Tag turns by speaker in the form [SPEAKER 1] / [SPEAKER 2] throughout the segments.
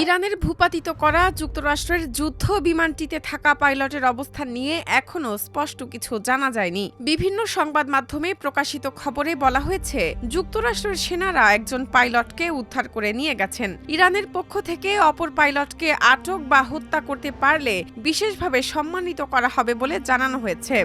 [SPEAKER 1] ইরানের ভূপাতিত করা যুক্তরাষ্ট্রের যুদ্ধ বিমানটিতে থাকা পাইলটের অবস্থান নিয়ে এখনও স্পষ্ট কিছু জানা যায়নি। বিভিন্ন সংবাদ মাধ্যমে প্রকাশিত খবরে বলা হয়েছে, যুক্তরাষ্ট্রের সেনারা একজন পাইলটকে উদ্ধার করে নিয়ে গেছেন। ইরানের পক্ষ থেকে অপর পাইলটকে আটক বা হত্যা করতে পারলে বিশেষভাবে সম্মানিত করা হবে বলে জানানো হয়েছে।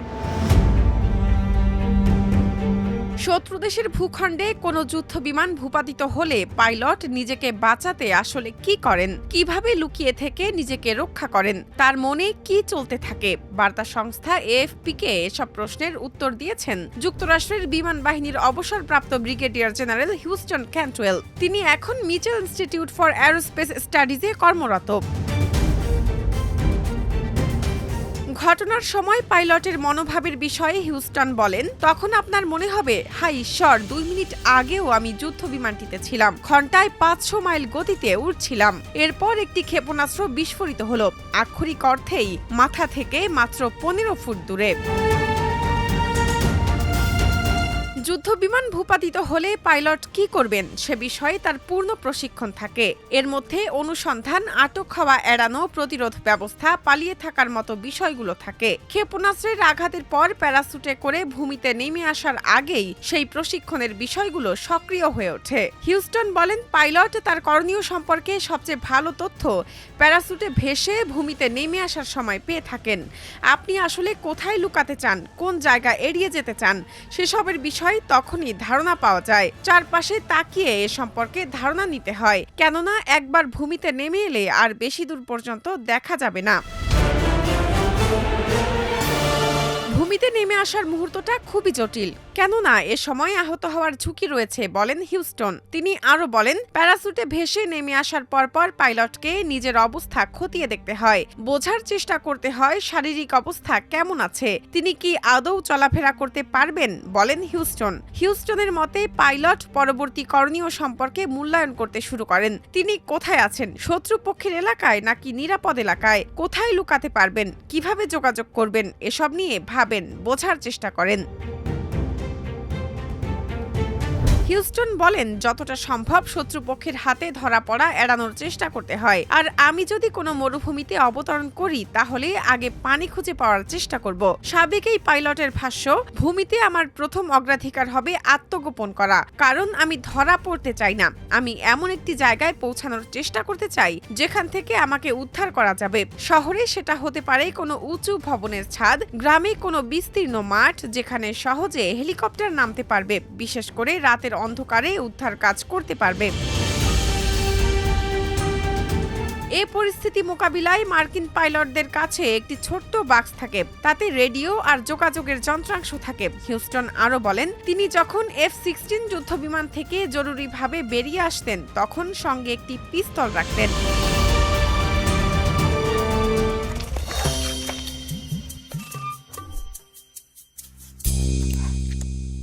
[SPEAKER 1] শত্রু দেশের ভূখণ্ডে কোনো যুদ্ধ বিমান ভূপাতিত হলে পাইলট নিজেকে বাঁচাতে আসলে কি করেন, কিভাবে লুকিয়ে থেকে নিজেকে রক্ষা করেন, তার মনে কি চলতে থাকে? বার্তা সংস্থা এএফপিকে এসব প্রশ্নের উত্তর দিয়েছেন যুক্তরাষ্ট্রের বিমান বাহিনীর অবসরপ্রাপ্ত ব্রিগেডিয়ার জেনারেল হিউস্টন ক্যান্টওয়েল। তিনি এখন মিচেল ইনস্টিটিউট ফর অ্যারোস্পেস স্টাডিজে কর্মরত। ঘটনার সময় পাইলটের মনোভাবের বিষয়ে হিউস্টন বলেন, তখন আপনার মনে হবে, হাই ঈশ্বর, 2 মিনিট আগেও আমি যুদ্ধ বিমানটিতে ছিলাম, ঘন্টায় 500 মাইল গতিতে উড়ছিলাম। এরপর একটি ক্ষেপণাস্ত্র বিস্ফোরিত হলো, আক্ষরিক অর্থেই মাথা থেকে মাত্র 15 ফুট দূরে। যুদ্ধবিমান ভূপাতিত হলে পাইলট কি করবেন সে বিষয়ে তার পূর্ণ প্রশিক্ষণ থাকে। এর মধ্যে অনুসন্ধান, আটক হওয়া এড়ানো, প্রতিরোধ ব্যবস্থা, পালিয়ে থাকার মতো বিষয়গুলো থাকে। ক্ষেপণাস্ত্রের আঘাতের পর প্যারাসুটে করে ভূমিতে নেমে আসার আগেই সেই প্রশিক্ষণের বিষয়গুলো সক্রিয় হয়ে ওঠে। হিউস্টন বলেন, পাইলট তার করণীয় সম্পর্কে সবচেয়ে ভালো তথ্য প্যারাসুটে ভেসে ভূমিতে নেমে আসার সময় পেয়ে থাকেন। আপনি আসলে কোথায় লুকাতে চান, কোন জায়গা এড়িয়ে যেতে চান, সেসবের বিষয় তখনই ধারণা পাওয়া যায়। চারপাশে তাকিয়ে এ সম্পর্কে ধারণা নিতে হয়, কেননা একবার ভূমিতে নেমে এলে আর বেশি দূর পর্যন্ত দেখা যাবে না। ভূমিতে নেমে আসার মুহূর্তটা খুবই জটিল, কেননা এ সময় আহত হওয়ার ঝুঁকি রয়েছে, বলেন হিউস্টন। তিনি আরও বলেন, প্যারাসুটে ভেসে নেমে আসার পরপর পাইলটকে নিজের অবস্থা খতিয়ে দেখতে হয়, বোঝার চেষ্টা করতে হয় শারীরিক অবস্থা কেমন আছে, তিনি কি আদৌ চলাফেরা করতে পারবেন, বলেন হিউস্টন। হিউস্টনের মতে পাইলট পরবর্তী করণীয় সম্পর্কে মূল্যায়ন করতে শুরু করেন। তিনি কোথায় আছেন, শত্রুপক্ষের এলাকায় নাকি নিরাপদ এলাকায়, কোথায় লুকাতে পারবেন, কিভাবে যোগাযোগ করবেন, এসব নিয়ে ভাবেন, বোঝার চেষ্টা করেন। হিউস্টন বলেন, যতটা সম্ভব শত্রুপক্ষের হাতে ধরা পড়া এড়ানোর চেষ্টা করতে হয়। আর আমি যদি কোনো মরুভূমিতে অবতরণ করি তাহলে আগে পানি খুঁজে পাওয়ার চেষ্টা করব। সাবেক এই পাইলটের ভাষ্য, ভূমিতে আমার প্রথম অগ্রাধিকার হবে আত্মগোপন করা, কারণ আমি ধরা পড়তে চাই না। আমি এমন একটি জায়গায় পৌঁছানোর চেষ্টা করতে চাই যেখান থেকে আমাকে উদ্ধার করা যাবে। শহরে সেটা হতে পারে কোনো উঁচু ভবনের ছাদ, গ্রামে কোনো বিস্তীর্ণ মাঠ যেখানে সহজে হেলিকপ্টার নামতে পারবে, বিশেষ করে রাতের অন্ধকারে উদ্ধার কাজ করতে পারবে। এ পরিস্থিতি মোকাবিলায় মার্কিন পাইলটদের কাছে একটি ছোট্ট বাক্স থাকে, তাতে রেডিও আর যোগাযোগের যন্ত্রাংশ থাকে। হিউস্টন আরও বলেন, তিনি যখন F-16 যুদ্ধবিমান থেকে জরুরিভাবে বেরিয়ে আসতেন তখন সঙ্গে একটি পিস্তল রাখতেন।